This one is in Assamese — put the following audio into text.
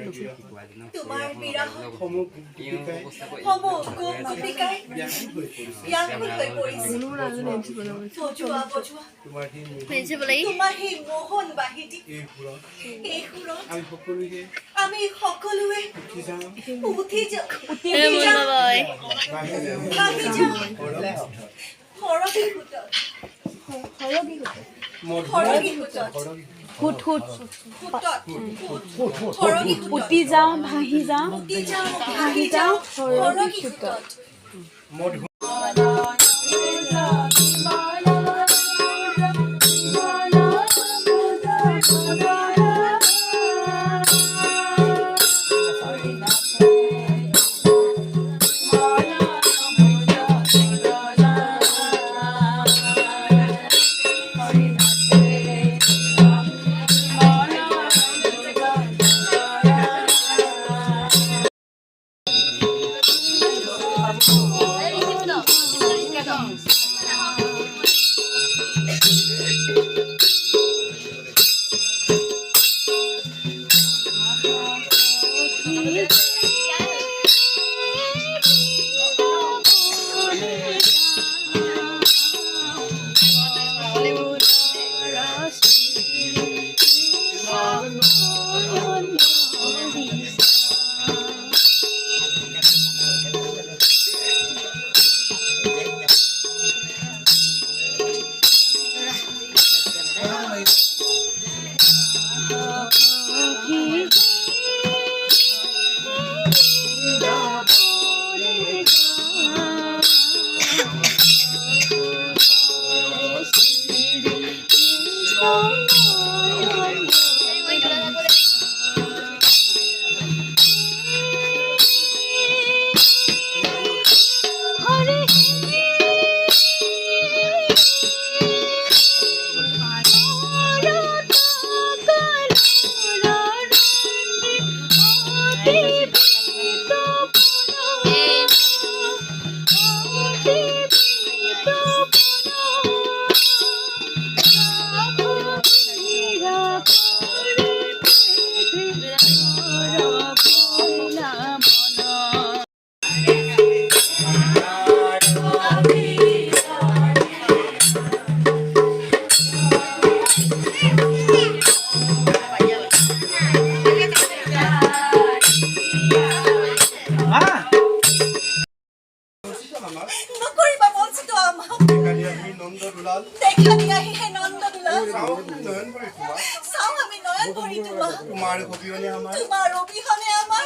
তোমাৰ বিৰহত সমূহ গোপিকাই ব্যাকুল হৈ পৰিছে। বজোৱা বজোৱা তোমাৰ সেই মোহন বাঁহীটি এই সুৰত আমি সকলোৱে উঠি যাওঁ ভাঙি যাওঁ সৰগী সোঁতত উটি যাওঁ ভাহি যাওঁ ভাঙি যাওঁ সৰগী সোঁতত নকৰিবা বঞ্চিত আমাক দেখা দিয়াহি হে নন্দ দুলাল চাওঁ আমি নয়ন ভৰি তোমাৰ অবিহনে আমাৰ